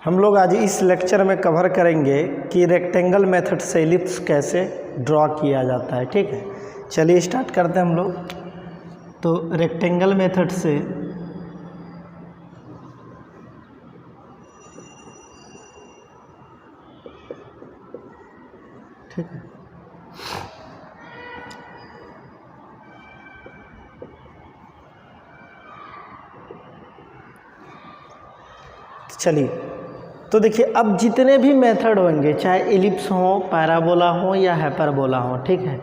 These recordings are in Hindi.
हम लोग आज इस लेक्चर में कवर करेंगे कि रेक्टेंगल मेथड से एलिप्स कैसे ड्रॉ किया जाता है। ठीक है, चलिए स्टार्ट करते हैं हम लोग। तो रेक्टेंगल मेथड से ठीक है, चलिए तो देखिए, अब जितने भी मेथड होंगे, चाहे एलिप्स हो, पैराबोला हो या हाइपरबोला हो, ठीक है,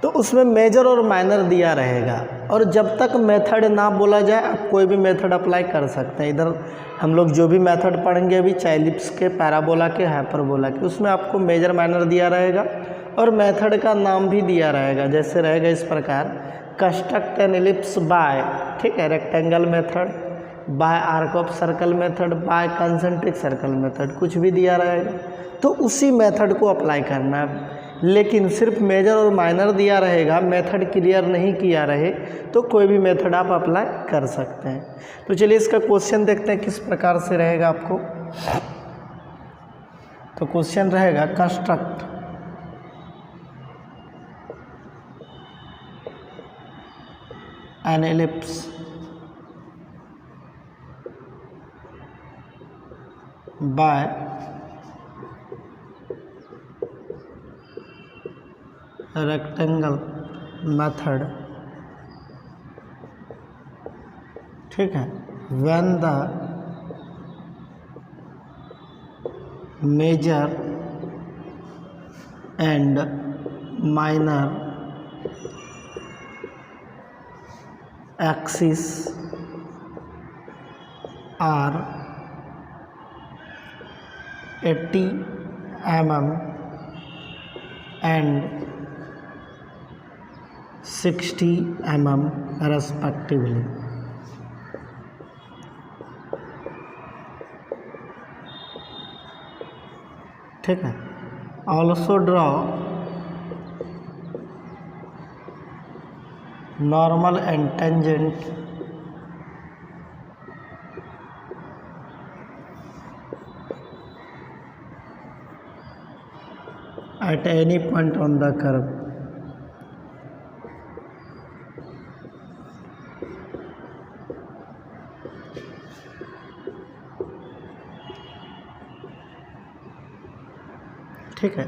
तो उसमें मेजर और माइनर दिया रहेगा। और जब तक मेथड ना बोला जाए आप कोई भी मेथड अप्लाई कर सकते हैं। इधर हम लोग जो भी मेथड पढ़ेंगे अभी, चाहे एलिप्स के, पैराबोला के, हाइपरबोला के, उसमें आपको मेजर माइनर दिया रहेगा और मेथड का नाम भी दिया रहेगा। जैसे रहेगा इस प्रकार, कंस्ट्रक्ट एन एलिप्स बाय, ठीक है, rectangle method, by arc of circle method, by concentric circle method, कुछ भी दिया रहेगा तो उसी मेथड को अप्लाई करना है। लेकिन सिर्फ मेजर और माइनर दिया रहेगा, मेथड क्लियर नहीं किया रहे तो कोई भी मेथड आप अप्लाई कर सकते हैं। तो चलिए इसका क्वेश्चन देखते हैं किस प्रकार से रहेगा आपको। तो क्वेश्चन रहेगा, construct an ellipse by rectangle method, ठीक है, when the major and minor axes are 80 mm and 60 mm respectively। ठीक है, also draw normal and tangent at any point on the curve। ठीक है,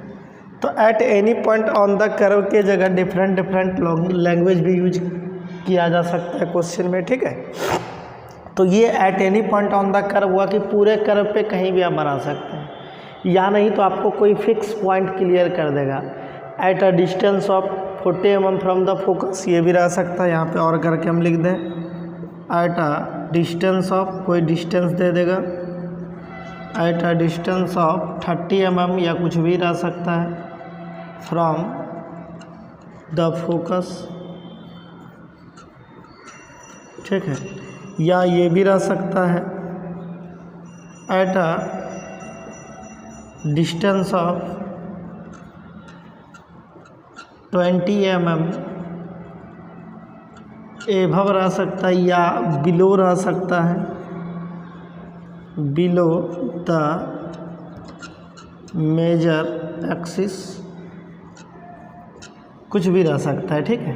तो at any point on the curve के जगह डिफरेंट लैंग्वेज भी यूज किया जा सकता है क्वेश्चन में। ठीक है, तो ये at any point on the curve हुआ कि पूरे कर्व पे कहीं भी आप बना सकते हैं, या नहीं तो आपको कोई फिक्स पॉइंट क्लियर कर देगा। At a distance of 40 mm from the focus, ये भी रह सकता है, यहाँ पे और करके हम लिख दें। एट अ डिस्टेंस ऑफ, कोई डिस्टेंस दे देगा, at a distance of 30 mm या कुछ भी रह सकता है, फ्रॉम द फोकस। ठीक है, या ये भी रह सकता है, at a distance of 20 mm above रह सकता है, या बिलो रह सकता है, बिलो द मेजर एक्सिस, कुछ भी रह सकता है। ठीक है,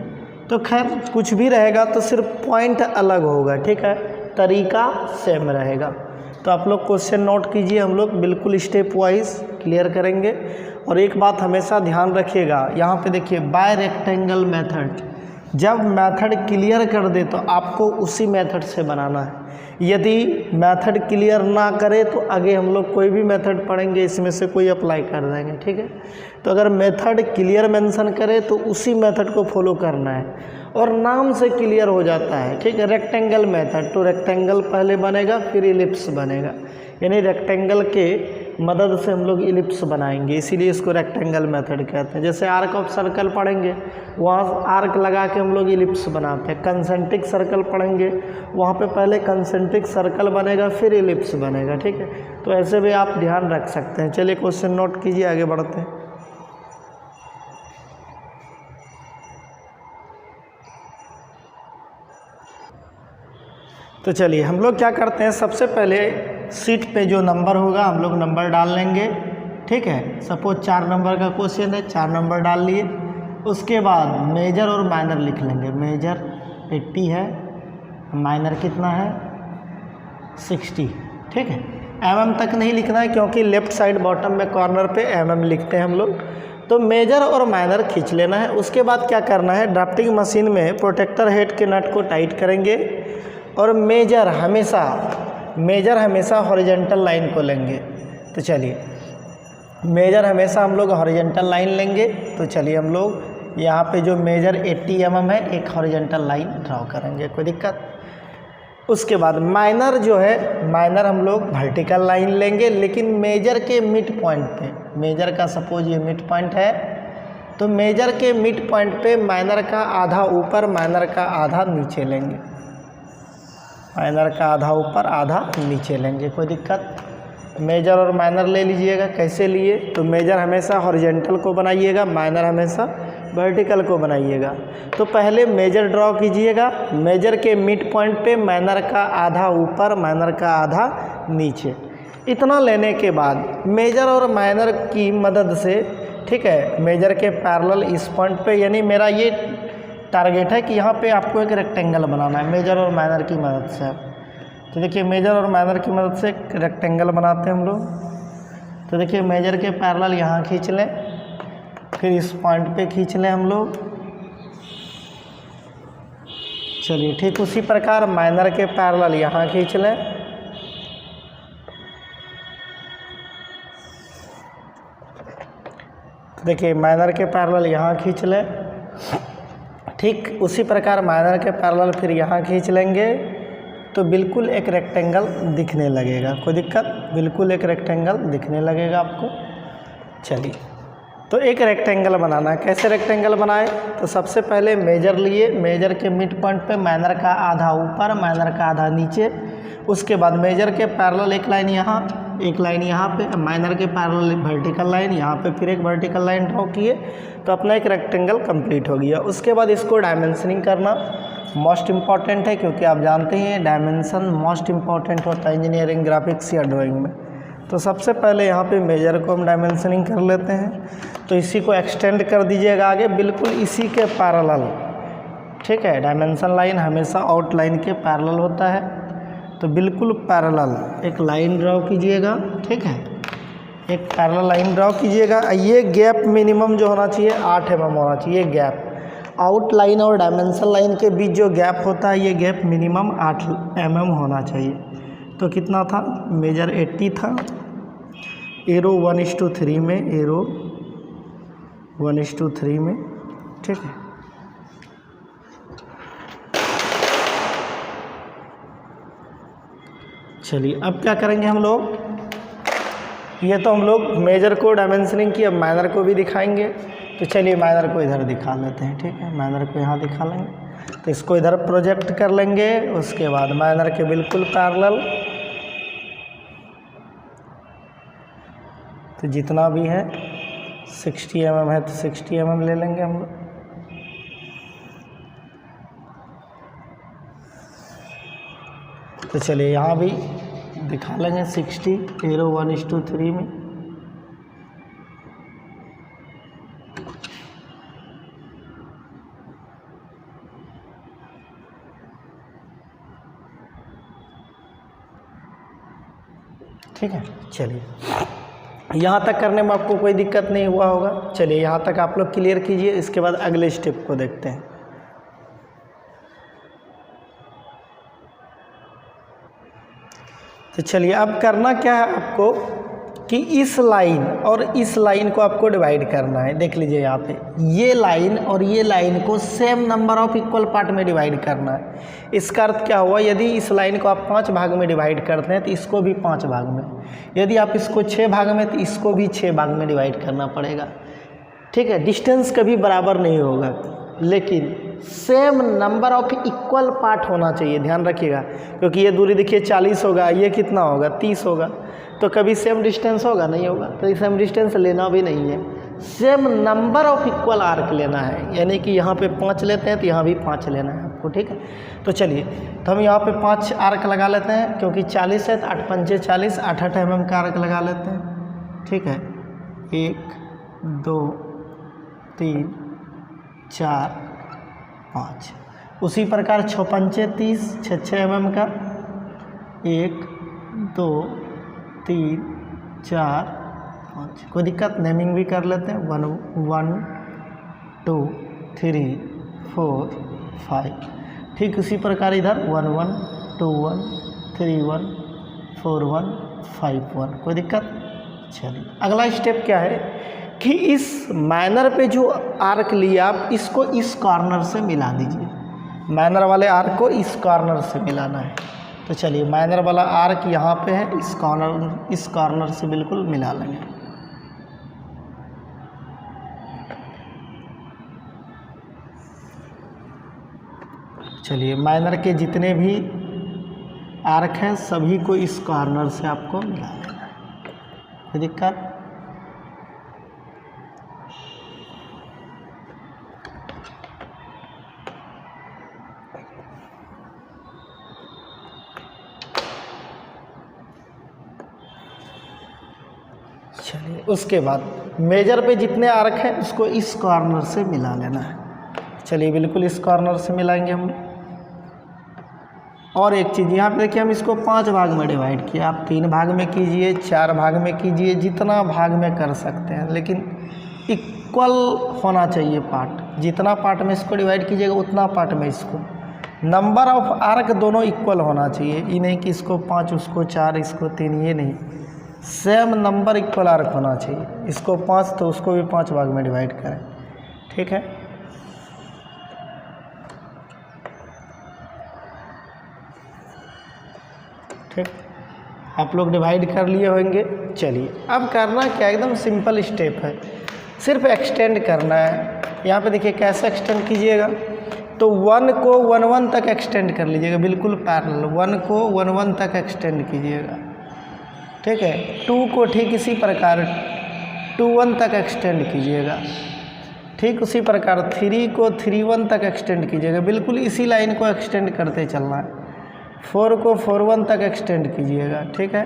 तो खैर कुछ भी रहेगा तो सिर्फ पॉइंट अलग होगा। ठीक है, तरीका सेम रहेगा। तो आप लोग क्वेश्चन नोट कीजिए, हम लोग बिल्कुल स्टेप वाइज क्लियर करेंगे। और एक बात हमेशा ध्यान रखिएगा, यहाँ पे देखिए, बाय रेक्टेंगल मेथड, जब मेथड क्लियर कर दे तो आपको उसी मेथड से बनाना है। यदि मेथड क्लियर ना करे तो आगे हम लोग कोई भी मेथड पढ़ेंगे इसमें से कोई अप्लाई कर देंगे। ठीक है, तो अगर मेथड क्लियर मेंशन करे तो उसी मेथड को फॉलो करना है, और नाम से क्लियर हो जाता है। ठीक है, रेक्टेंगल मेथड, तो रेक्टेंगल पहले बनेगा फिर इलिप्स बनेगा, यानी रेक्टेंगल के मदद से हम लोग इलिप्स बनाएंगे, इसीलिए इसको रेक्टेंगल मेथड कहते हैं। जैसे आर्क ऑफ सर्कल पढ़ेंगे, वहाँ आर्क लगा के हम लोग इलिप्स बनाते हैं। कंसेंट्रिक सर्कल पढ़ेंगे, वहाँ पे पहले कंसेंट्रिक सर्कल बनेगा फिर इलिप्स बनेगा। ठीक है, तो ऐसे भी आप ध्यान रख सकते हैं। चलिए क्वेश्चन नोट कीजिए, आगे बढ़ते हैं। तो चलिए हम लोग क्या करते हैं, सबसे पहले सीट पे जो नंबर होगा हम लोग नंबर डाल लेंगे, ठीक है। सपोज 4 नंबर का क्वेश्चन है, 4 नंबर डाल लिए। उसके बाद मेजर और माइनर लिख लेंगे। मेजर 80 है, माइनर कितना है 60, ठीक है। mm तक नहीं लिखना है क्योंकि लेफ़्ट साइड बॉटम में कॉर्नर पे mm लिखते हैं हम लोग। तो मेजर और माइनर खींच लेना है। उसके बाद क्या करना है, ड्राफ्टिंग मशीन में प्रोटेक्टर हेड के नट को टाइट करेंगे और मेजर हमेशा हॉरिजॉन्टल लाइन को लेंगे। तो चलिए मेजर हमेशा हम लोग हॉरिजॉन्टल लाइन लेंगे। तो चलिए हम लोग यहाँ पे जो मेजर 80 mm है एक हॉरिजॉन्टल लाइन ड्रॉ करेंगे, कोई दिक्कत। उसके बाद माइनर जो है, माइनर हम लोग वर्टिकल लाइन लेंगे लेकिन मेजर के मिड पॉइंट पे। मेजर का सपोज ये मिड पॉइंट है, तो मेजर के मिड पॉइंट पे माइनर का आधा ऊपर, माइनर का आधा नीचे लेंगे। माइनर का आधा ऊपर आधा नीचे लेंगे, कोई दिक्कत। मेजर और माइनर ले लीजिएगा। कैसे लिए, तो मेजर हमेशा हॉरिजॉन्टल को बनाइएगा, माइनर हमेशा वर्टिकल को बनाइएगा। तो पहले मेजर ड्रॉ कीजिएगा। मेजर के मिड पॉइंट पे माइनर का आधा ऊपर, माइनर का आधा नीचे। इतना लेने के बाद मेजर और माइनर की मदद से, ठीक है, मेजर के पैरेलल इस पॉइंट पे, यानी मेरा ये टारगेट है कि यहाँ पे आपको एक रेक्टेंगल बनाना है मेजर और माइनर की मदद से। तो देखिए मेजर और माइनर की मदद से एक रेक्टेंगल बनाते हैं हम लोग। तो देखिए मेजर के पैरेलल यहाँ खींच लें, फिर इस पॉइंट पे खींच लें हम लोग। चलिए ठीक उसी प्रकार माइनर के पैरेलल यहाँ खींच लें। तो देखिए माइनर के पैरेलल यहाँ खींच लें। ठीक उसी प्रकार माइनर के पैरेलल फिर यहाँ खींच लेंगे तो बिल्कुल एक रेक्टेंगल दिखने लगेगा, कोई दिक्कत। बिल्कुल एक रेक्टेंगल दिखने लगेगा आपको। चलिए तो एक रेक्टेंगल बनाना है। कैसे रेक्टेंगल बनाए, तो सबसे पहले मेजर लिए, मेजर के मिड पॉइंट पे माइनर का आधा ऊपर, माइनर का आधा नीचे। उसके बाद मेजर के पैरेलल एक लाइन यहाँ, एक लाइन यहाँ पे, माइनर के पैरेलल वर्टिकल लाइन यहाँ पे, फिर एक वर्टिकल लाइन ड्रॉ किए तो अपना एक रेक्टेंगल कंप्लीट हो गया। उसके बाद इसको डायमेंशनिंग करना मोस्ट इम्पॉर्टेंट है, क्योंकि आप जानते हैं डायमेंशन मोस्ट इम्पॉर्टेंट होता है इंजीनियरिंग, ग्राफिक्स या ड्राइंग में। तो सबसे पहले यहाँ पे मेजर को हम डायमेंशनिंग कर लेते हैं। तो इसी को एक्सटेंड कर दीजिएगा आगे, बिल्कुल इसी के पैरेलल, ठीक है। डायमेंशन लाइन हमेशा आउटलाइन के पैरेलल होता है, तो बिल्कुल पैरेलल एक लाइन ड्रॉ कीजिएगा, ठीक है। एक पैरेलल लाइन ड्रॉ कीजिएगा। ये गैप मिनिमम जो होना चाहिए 8 mm होना चाहिए गैप। आउटलाइन और डायमेंशन लाइन के बीच जो गैप होता है ये गैप मिनिमम 8 mm होना चाहिए। तो कितना था, मेजर 80 था, एरो 1:3 में, एरो 1:3 में, ठीक है। चलिए अब क्या करेंगे हम लोग, ये तो हम लोग मेजर को डायमेंशनिंग की, अब माइनर को भी दिखाएंगे। तो चलिए माइनर को इधर दिखा लेते हैं, ठीक है। माइनर को यहाँ दिखा लेंगे, तो इसको इधर प्रोजेक्ट कर लेंगे। उसके बाद माइनर के बिल्कुल पैरेलल, तो जितना भी है 60 mm है तो 60 mm ले लेंगे हम लोग। तो चलिए यहाँ भी दिखा लेंगे 60, एरो 1:3 में। ठीक है, चलिए यहाँ तक करने में आपको कोई दिक्कत नहीं हुआ होगा। चलिए यहाँ तक आप लोग क्लियर कीजिए, इसके बाद अगले स्टेप को देखते हैं। तो चलिए अब करना क्या है आपको कि इस लाइन और इस लाइन को आपको डिवाइड करना है। देख लीजिए यहाँ पे ये लाइन और ये लाइन को same number of equal part में डिवाइड करना है। इसका अर्थ क्या हुआ, यदि इस लाइन को आप 5 भाग में डिवाइड करते हैं तो इसको भी 5 भाग में, यदि आप इसको 6 भाग में तो इसको भी 6 भाग में डिवाइड करना पड़ेगा, ठीक है। डिस्टेंस कभी बराबर नहीं होगा, लेकिन same number of equal part होना चाहिए, ध्यान रखिएगा। क्योंकि ये दूरी देखिए 40 होगा, ये कितना होगा 30 होगा, तो कभी सेम डिस्टेंस होगा नहीं होगा, तो सेम डिस्टेंस लेना भी नहीं है। Same number of equal arc लेना है, यानी कि यहाँ पे 5 लेते हैं तो यहाँ भी 5 लेना है आपको, ठीक है। तो चलिए, तो हम यहाँ पे 5 आर्क लगा लेते हैं, क्योंकि 40 है तो 8 पंजे 40, 8 mm का आर्क लगा लेते हैं, ठीक है। 1 2 3 4 5। उसी प्रकार 6 पंजे 30, 6 mm का, 1 2 3 4 5। कोई दिक्कत, नेमिंग भी कर लेते हैं, 1 1 2 3 4 5। ठीक उसी प्रकार इधर 1 1 2 1 3 1 4 1 5 1। कोई दिक्कत। चलिए अगला स्टेप क्या है कि इस माइनर पे जो आर्क लिया आप इसको इस कॉर्नर से मिला दीजिए। माइनर वाले आर्क को इस कॉर्नर से मिलाना है। तो चलिए, माइनर वाला आर्क यहाँ पे है, इस कॉर्नर से बिल्कुल मिला लेंगे। चलिए, माइनर के जितने भी आर्क हैं सभी को इस कॉर्नर से आपको मिला लेना है। कोई दिक्कत। चलिए, उसके बाद मेजर पे जितने आर्क हैं उसको इस कॉर्नर से मिला लेना है। चलिए, बिल्कुल इस कॉर्नर से मिलाएंगे हम। और एक चीज़ यहाँ पे देखिए, हम इसको 5 भाग में डिवाइड किया। आप 3 भाग में कीजिए, 4 भाग में कीजिए, जितना भाग में कर सकते हैं, लेकिन इक्वल होना चाहिए पार्ट। जितना पार्ट में इसको डिवाइड कीजिएगा उतना पार्ट में इसको। नंबर ऑफ आर्क दोनों इक्वल होना चाहिए, ये नहीं कि इसको 5 उसको 4 इसको 3, ये नहीं। सेम नंबर इक्वल आर्क होना चाहिए। इसको 5 तो उसको भी 5 भाग में डिवाइड करें, ठीक है। ठीक, आप लोग डिवाइड कर लिए होंगे। चलिए, अब करना क्या, एकदम सिंपल स्टेप है, सिर्फ एक्सटेंड करना है। यहाँ पे देखिए कैसे एक्सटेंड कीजिएगा, तो 1 को 1 1 तक एक्सटेंड कर लीजिएगा, बिल्कुल पैरेलल। 1 को 1 1 तक एक्सटेंड कीजिएगा, ठीक है। 2 को ठीक इसी प्रकार 2 1 तक एक्सटेंड कीजिएगा, ठीक उसी प्रकार 3 को 3 1 तक एक्सटेंड कीजिएगा, बिल्कुल इसी लाइन को एक्सटेंड करते चलना है। 4 को 4 1 तक एक्सटेंड कीजिएगा, ठीक है।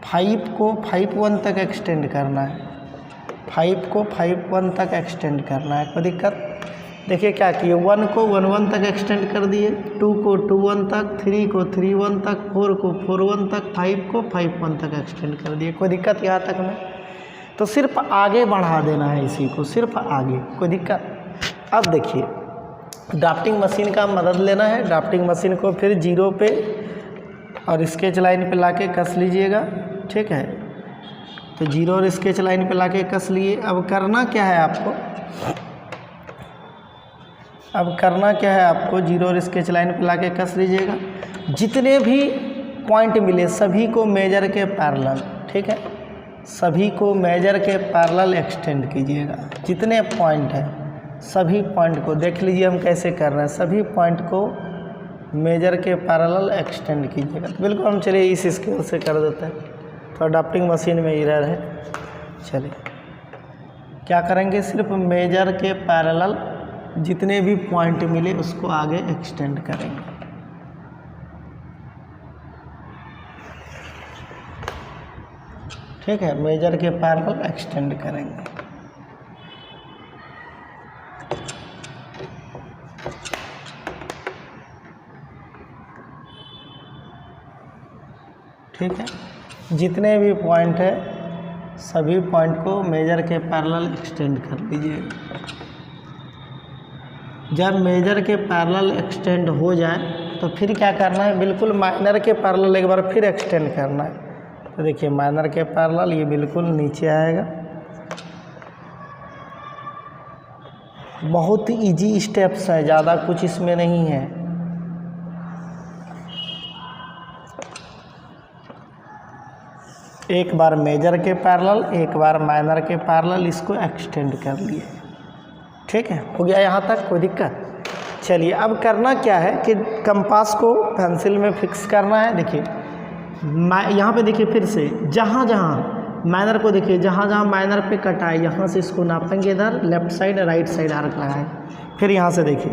5 को 5 1 तक एक्सटेंड करना है, 5 को 5 1 तक एक्सटेंड करना है। कोई दिक्कत। देखिए क्या किए, 1 को 1 1 तक एक्सटेंड कर दिए, 2 को 2 1 तक, 3 को 3 1 तक, 4 को 4 1 तक, 5 को 5 1 तक एक्सटेंड कर दिए। कोई दिक्कत यहाँ तक में? तो सिर्फ आगे बढ़ा देना है इसी को, सिर्फ आगे। कोई दिक्कत। अब देखिए, ड्राफ्टिंग मशीन का मदद लेना है। ड्राफ्टिंग मशीन को फिर 0 पे और स्केच लाइन पे लाके कस लीजिएगा, ठीक है। तो 0 और स्केच लाइन पे लाके कस लिए। अब करना क्या है आपको, 0 और स्केच लाइन पे लाके कस लीजिएगा। जितने भी पॉइंट मिले सभी को मेजर के पैरेलल, ठीक है, सभी को मेजर के पैरेलल एक्सटेंड कीजिएगा। जितने पॉइंट हैं सभी पॉइंट को देख लीजिए हम कैसे कर रहे हैं। सभी पॉइंट को मेजर के पैरेलल एक्सटेंड कीजिएगा। बिल्कुल हम चलिए इस स्केल से कर देते हैं, तो ड्राफ्टिंग मशीन में एरर है। चलिए क्या करेंगे, सिर्फ मेजर के पैरेलल जितने भी पॉइंट मिले उसको आगे एक्सटेंड करेंगे। ठीक है, मेजर के पैरेलल एक्सटेंड करेंगे। ठीक है, जितने भी पॉइंट है सभी पॉइंट को मेजर के पैरेलल एक्सटेंड कर लीजिए। जब मेजर के पैरेलल एक्सटेंड हो जाए तो फिर क्या करना है, बिल्कुल माइनर के पैरेलल एक बार फिर एक्सटेंड करना है। तो देखिए माइनर के पैरेलल ये बिल्कुल नीचे आएगा। बहुत इजी स्टेप्स है, ज़्यादा कुछ इसमें नहीं है। एक बार मेजर के पैरेलल, एक बार माइनर के पैरेलल, इसको एक्सटेंड कर लिए। ठीक है, हो गया यहाँ तक, कोई दिक्कत। चलिए अब करना क्या है कि कंपास को पेंसिल में फिक्स करना है। देखिए यहाँ पे देखिए फिर से जहाँ जहाँ माइनर को देखिए, जहाँ जहाँ माइनर पे कटा है यहाँ से इसको नापेंगे, इधर left side right side arc लगाएंगे। फिर यहाँ से देखिए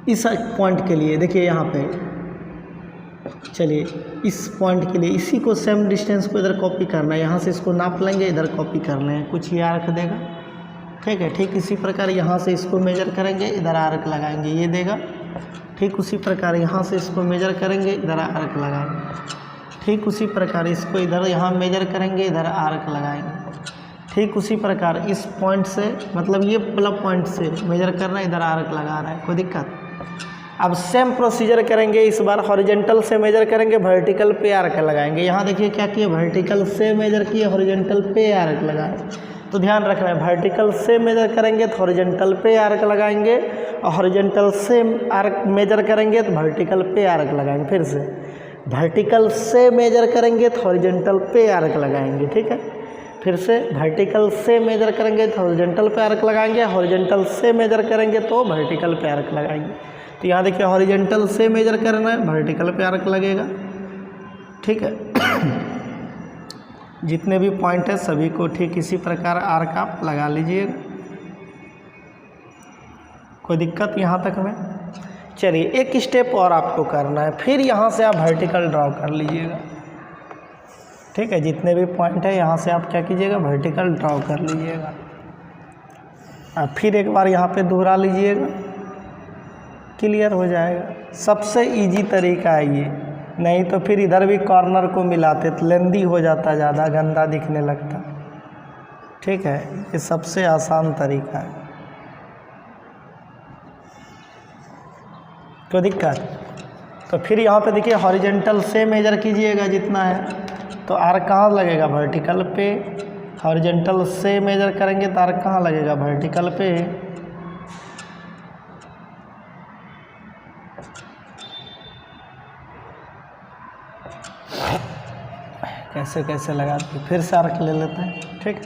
इस पॉइंट के लिए देखिए यहाँ पे, चलिए इस पॉइंट के लिए इसी को सेम डिस्टेंस को इधर कॉपी करना है, यहाँ से इसको नाप लेंगे, इधर कॉपी कर लेंगे, कुछ ये आर्क देगा। ठीक है, ठीक इसी प्रकार यहाँ से इसको मेजर करेंगे, इधर आर्क लगाएंगे, ये देगा। ठीक उसी प्रकार यहाँ से इसको मेजर करेंगे, इधर आर्क लगाएंगे। ठीक उसी प्रकार इसको इधर यहाँ मेजर करेंगे, इधर आर्क लगाएंगे। ठीक उसी प्रकार इस पॉइंट से, मतलब ये वाला पॉइंट से मेजर करना, इधर आर्क लगा रहा है, कोई दिक्कत। अब सेम प्रोसीजर करेंगे, इस बार हॉरिजेंटल से मेजर करेंगे, वर्टिकल पे आर्क लगाएंगे। यहाँ देखिए क्या किए, वर्टिकल से मेजर किए, हॉरिजेंटल पे आर्क लगाए। तो ध्यान रखना है, वर्टिकल से मेजर करेंगे तो हॉरिजेंटल पे आर्क लगाएंगे, और हॉरिजेंटल से आर्क मेजर करेंगे तो वर्टिकल पे आर्क लगाएंगे। फिर से वर्टिकल से मेजर करेंगे तो हॉरिजेंटल पे आर्क लगाएंगे। ठीक है, फिर से वर्टिकल से मेजर करेंगे तो हॉरिजेंटल पे आर्क लगाएंगे, हॉरिजेंटल से मेजर करेंगे तो वर्टिकल पे आर्क लगाएंगे। तो यहाँ देखिए हॉरिजेंटल से मेजर करना है, वर्टिकल पे आर्क लगेगा। ठीक है जितने भी पॉइंट है सभी को ठीक इसी प्रकार आर्क आप लगा लीजिएगा, कोई दिक्कत यहाँ तक में। चलिए एक स्टेप और आपको करना है, फिर यहाँ से आप वर्टिकल ड्रॉ कर लीजिएगा। ठीक है, जितने भी पॉइंट है यहाँ से आप क्या कीजिएगा, वर्टिकल ड्रॉ कर लीजिएगा। अब फिर एक बार यहाँ पे दोहरा लीजिएगा, क्लियर हो जाएगा। सबसे इजी तरीका है ये, नहीं तो फिर इधर भी कॉर्नर को मिलाते तो लेंदी हो जाता, ज़्यादा गंदा दिखने लगता। ठीक है, ये सबसे आसान तरीका है, कोई दिक्कत। तो फिर यहाँ पे देखिए हॉरिजेंटल से मेजर कीजिएगा जितना है, तो आर्क कहाँ लगेगा, वर्टिकल पे। हॉरिजेंटल से मेजर करेंगे तो आर्क कहाँ लगेगा, वर्टिकल पे। कैसे कैसे लगाते, फिर से आर्क ले लेते हैं। ठीक,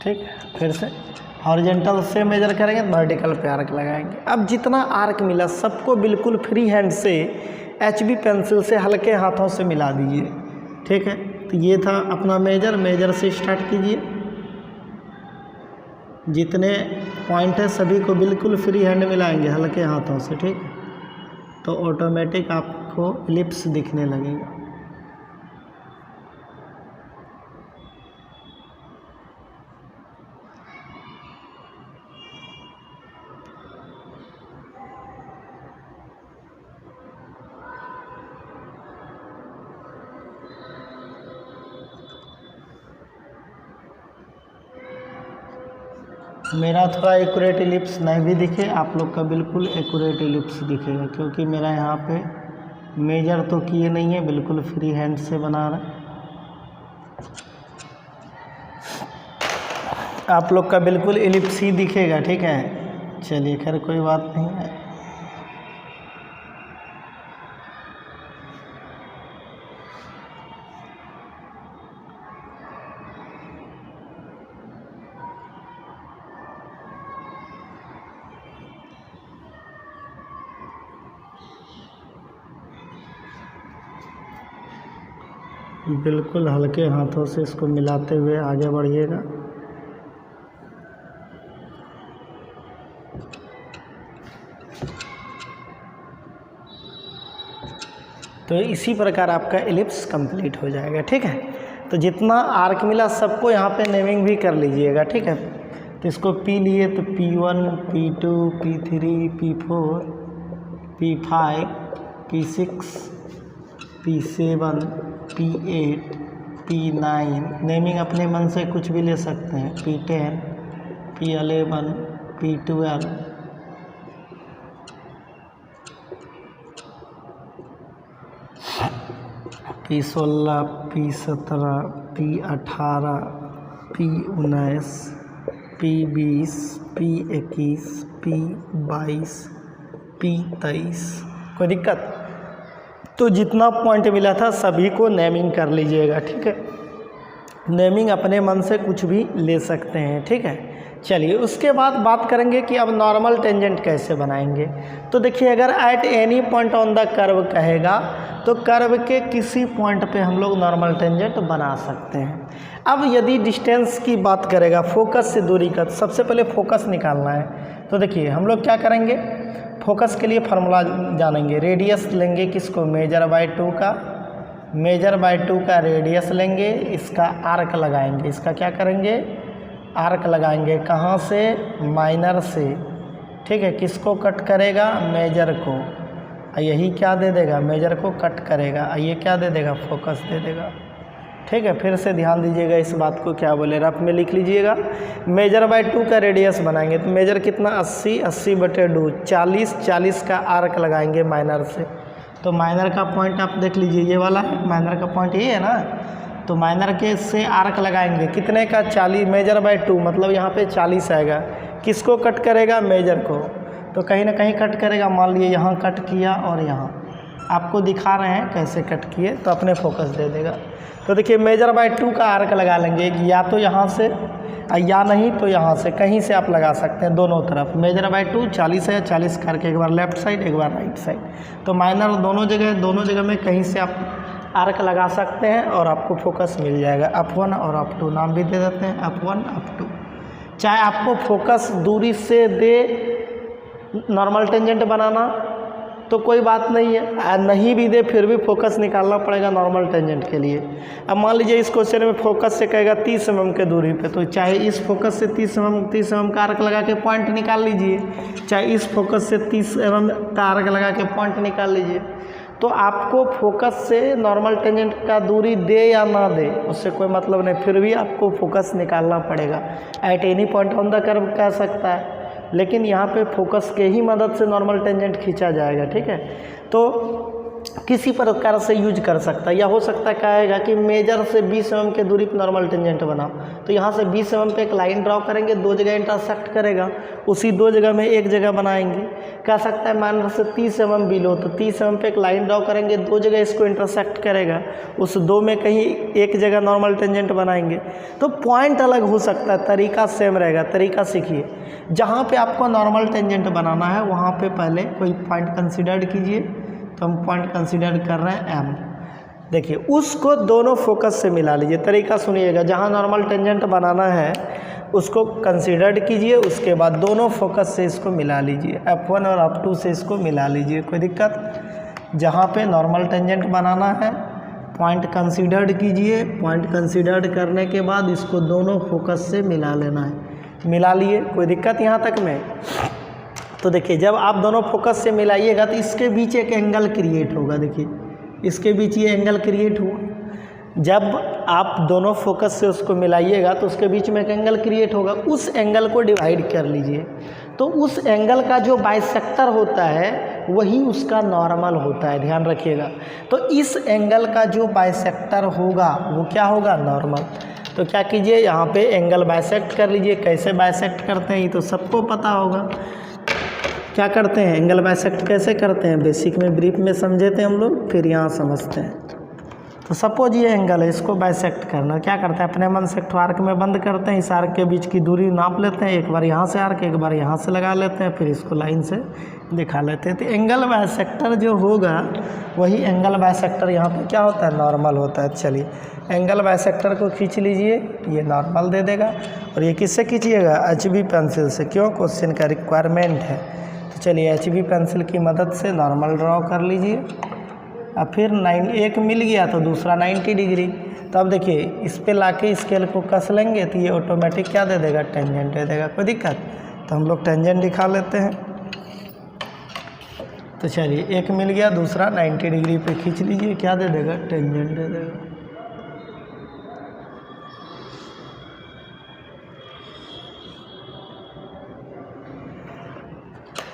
ठीक फिर से हॉरिजेंटल से मेजर करेंगे तो वर्टिकल पे आर्क लगाएंगे। अब जितना आर्क मिला सबको बिल्कुल फ्री हैंड से HB पेंसिल से हल्के हाथों से मिला दीजिए। ठीक है, तो ये था अपना मेजर से स्टार्ट कीजिए। जितने पॉइंट है सभी को बिल्कुल फ्री हैंड मिलाएंगे हल्के हाथों से। ठीक है, तो ऑटोमेटिक आपको एलिप्स दिखने लगेगा। मेरा थोड़ा एक्यूरेट एलिप्स नहीं भी दिखे, आप लोग का बिल्कुल एक्यूरेट एलिप्स दिखेगा, क्योंकि मेरा यहाँ पे मेजर तो किए नहीं है, बिल्कुल फ्री हैंड से बना रहा। आप लोग का बिल्कुल एलिप्स ही दिखेगा। ठीक है, चलिए खैर कोई बात नहीं है। बिल्कुल हल्के हाथों से इसको मिलाते हुए आगे बढ़िएगा। तो इसी प्रकार आपका एलिप्स कंप्लीट हो जाएगा। ठीक है, तो जितना आर्क मिला सबको यहाँ पे नेमिंग भी कर लीजिएगा। ठीक है, तो इसको P लिए तो P1, P2, P3, P4, P5, P6, P7, P8, P9, naming अपने मन से कुछ भी ले सकते हैं। P10, P11, P12, P16, P17, P18, P19, P20, P21, P22, P23। कोई दिक्कत? तो जितना पॉइंट मिला था सभी को नेमिंग कर लीजिएगा। ठीक है, नेमिंग अपने मन से कुछ भी ले सकते हैं, ठीक है। चलिए उसके बाद बात करेंगे कि अब नॉर्मल टेंजेंट कैसे बनाएंगे। तो देखिए अगर at any point on the curve कहेगा तो कर्व के किसी पॉइंट पे हम लोग नॉर्मल टेंजेंट बना सकते हैं। अब यदि डिस्टेंस की बात करेगा, फोकस से दूरी का, तो सबसे पहले फोकस निकालना है। तो देखिए हम लोग क्या करेंगे, फोकस के लिए फार्मूला जानेंगे। रेडियस लेंगे किसको, मेजर बाय 2 का, मेजर बाय 2 का रेडियस लेंगे, इसका आर्क लगाएंगे। इसका क्या करेंगे, आर्क लगाएंगे। कहाँ से, माइनर से, ठीक है। किसको कट करेगा, मेजर को। यही क्या दे देगा, मेजर को कट करेगा। ये क्या दे देगा, फोकस दे देगा, ठीक है। फिर से ध्यान दीजिएगा इस बात को, क्या बोले रफ में लिख लीजिएगा। मेजर बाय 2 का रेडियस बनाएंगे तो मेजर कितना 80, 80/2 40, 40 का आर्क लगाएंगे माइनर से। तो माइनर का पॉइंट आप देख लीजिए, ये वाला है माइनर का पॉइंट, ये है ना। तो माइनर के से आर्क लगाएंगे कितने का, 40, मेजर बाय 2 मतलब यहाँ पे 40 आएगा। किसको कट करेगा, मेजर को। तो कहीं ना कहीं कट करेगा, मान लिए यहाँ कट किया और यहाँ आपको दिखा रहे हैं कैसे कट किए, तो अपने फोकस दे देगा। तो देखिए मेजर बाय 2 का आर्क लगा लेंगे, या तो यहाँ से या नहीं तो यहाँ से, कहीं से आप लगा सकते हैं दोनों तरफ। मेजर बाय 2 40 है, 40 करके एक बार लेफ्ट साइड एक बार राइट साइड। तो माइनर दोनों जगह में कहीं से आप आर्क लगा सकते हैं और आपको फोकस मिल जाएगा। F1 और F2 नाम भी दे देते हैं, F1 F2। चाहे आपको फोकस दूरी से दे नॉर्मल टेंजेंट बनाना तो कोई बात नहीं है, नहीं भी दे फिर भी फोकस निकालना पड़ेगा नॉर्मल टेंजेंट के लिए। अब मान लीजिए इस क्वेश्चन में फोकस से कहेगा 30 mm के दूरी पे, तो चाहे इस फोकस से 30 mm का आर्क लगा के पॉइंट निकाल लीजिए, चाहे इस फोकस से 30 mm का आर्क लगा के पॉइंट निकाल लीजिए। तो आपको फोकस से नॉर्मल टेंजेंट का दूरी दे या ना दे उससे कोई मतलब नहीं, फिर भी आपको फोकस निकालना पड़ेगा। At any point on the curve कह सकता है, लेकिन यहाँ पे फोकस के ही मदद से नॉर्मल टेंजेंट खींचा जाएगा, ठीक है। तो किसी प्रकार से यूज कर सकता है, या हो सकता है कहेगा कि मेजर से 20 mm के दूरी पर नॉर्मल टेंजेंट बनाओ, तो यहाँ से 20 mm पे एक लाइन ड्रॉ करेंगे, 2 जगह इंटरसेक्ट करेगा, उसी 2 जगह में एक जगह बनाएंगे। कह सकता है माइनर से 30 mm बिलो, तो 30 mm पे एक लाइन ड्रॉ करेंगे, 2 जगह इसको इंटरसेक्ट करेगा, उस 2 में कहीं एक जगह नॉर्मल टेंजेंट बनाएंगे। तो पॉइंट अलग हो सकता है, तरीका सेम रहेगा। तरीका सीखिए, जहाँ पे आपको नॉर्मल टेंजेंट बनाना है वहाँ पे पहले कोई पॉइंट कंसिडर कीजिए। तो हम पॉइंट कंसिडर कर रहे हैं M। देखिए उसको दोनों फोकस से मिला लीजिए। तरीका सुनिएगा, जहाँ नॉर्मल टेंजेंट बनाना है उसको कंसिडर कीजिए, उसके बाद दोनों फोकस से इसको मिला लीजिए, F1 और F2 से इसको मिला लीजिए, कोई दिक्कत। जहाँ पे नॉर्मल टेंजेंट बनाना है पॉइंट कंसिडर कीजिए, पॉइंट कंसिडर करने के बाद इसको दोनों फोकस से मिला लेना है। मिला लिए, कोई दिक्कत यहाँ तक में। तो देखिए जब आप दोनों फोकस से मिलाइएगा तो इसके बीच एक एंगल क्रिएट होगा। देखिए इसके बीच ये एंगल क्रिएट हुआ। जब आप दोनों फोकस से उसको मिलाइएगा तो उसके बीच में एक एंगल क्रिएट होगा, उस एंगल को डिवाइड कर लीजिए। तो उस एंगल का जो बाइसेक्टर होता है वही उसका नॉर्मल होता है, ध्यान रखिएगा। तो इस एंगल का जो बाइसेक्टर होगा वो क्या होगा, नॉर्मल। तो क्या कीजिए, यहाँ पे एंगल बाइसेक्ट कर लीजिए। कैसे बाइसेक्ट करते हैं ये तो सबको पता होगा। क्या करते हैं, एंगल बाइसेक्ट कैसे करते हैं, बेसिक में ब्रीफ में समझे थे हम लोग, फिर यहाँ समझते हैं। तो सपोज ये एंगल है, इसको बाइसेक्ट करना, क्या करते हैं, अपने मन से एक आर्क में बंद करते हैं, इस आर्क के बीच की दूरी नाप लेते हैं, एक बार यहाँ से आर्क एक बार यहाँ से लगा लेते हैं, फिर इसको लाइन से दिखा लेते हैं। तो एंगल बाइसेक्टर जो होगा वही एंगल बाइसेक्टर यहाँ पे क्या होता है, नॉर्मल होता है। चलिए एंगल बाइसेक्टर को खींच लीजिए, ये नॉर्मल दे देगा। और ये किससे खींचिएगा, HB पेंसिल से, क्यों, क्वेश्चन का रिक्वायरमेंट है। तो चलिए HB पेंसिल की मदद से नॉर्मल ड्रॉ कर लीजिए। अब फिर एक मिल गया तो दूसरा 90 डिग्री। तो अब देखिए इस पे लाके स्केल को कस लेंगे तो ये ऑटोमेटिक क्या दे देगा, टेंजेंट दे देगा, कोई दिक्कत। तो हम लोग टेंजेंट दिखा लेते हैं। तो चलिए एक मिल गया, दूसरा 90 डिग्री पे खींच लीजिए, क्या दे देगा, टेंजेंट दे देगा।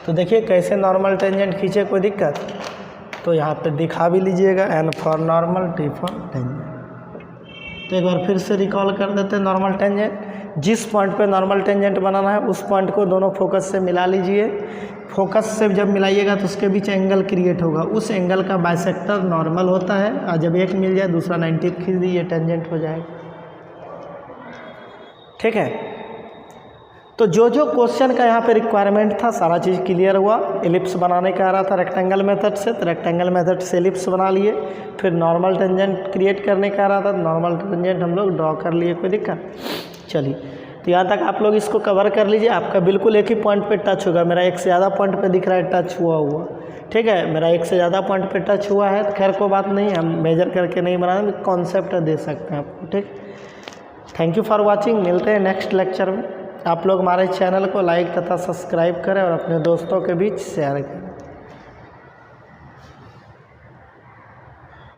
तो देखिए कैसे नॉर्मल टेंजेंट खींचे, कोई दिक्कत। तो यहाँ पे दिखा भी लीजिएगा, N for normal, T for tangent. तो एक बार फिर से रिकॉल कर देते हैं नॉर्मल टेंजेंट। जिस पॉइंट पे नॉर्मल टेंजेंट बनाना है उस पॉइंट को दोनों फोकस से मिला लीजिए। फोकस से जब मिलाइएगा तो उसके बीच एंगल क्रिएट होगा, उस एंगल का बाइसेक्टर नॉर्मल होता है। और जब एक मिल जाए दूसरा 90 खींच दीजिए, टेंजेंट हो जाएगा। ठीक है। तो जो जो क्वेश्चन का यहाँ पे रिक्वायरमेंट था सारा चीज़ क्लियर हुआ। एलिप्स बनाने का आ रहा था रेक्टेंगल मेथड से, तो रेक्टेंगल मेथड से एलिप्स बना लिए। फिर नॉर्मल टेंजेंट क्रिएट करने का आ रहा था, नॉर्मल टेंजेंट हम लोग ड्रॉ कर लिए, कोई दिक्कत। चलिए, तो यहाँ तक आप लोग इसको कवर कर लीजिए। आपका बिल्कुल एक ही पॉइंट पे टच होगा। मेरा एक से ज़्यादा पॉइंट पे दिख रहा है टच हुआ, ठीक है। मेरा एक से ज़्यादा पॉइंट पे टच हुआ है, तो खैर कोई बात नहीं, हम मेजर करके नहीं बना रहे, कॉन्सेप्ट दे सकते हैं आपको, ठीक। Thank you for watching. मिलते हैं नेक्स्ट लेक्चर में। आप लोग हमारे चैनल को लाइक तथा सब्सक्राइब करें और अपने दोस्तों के बीच शेयर करें।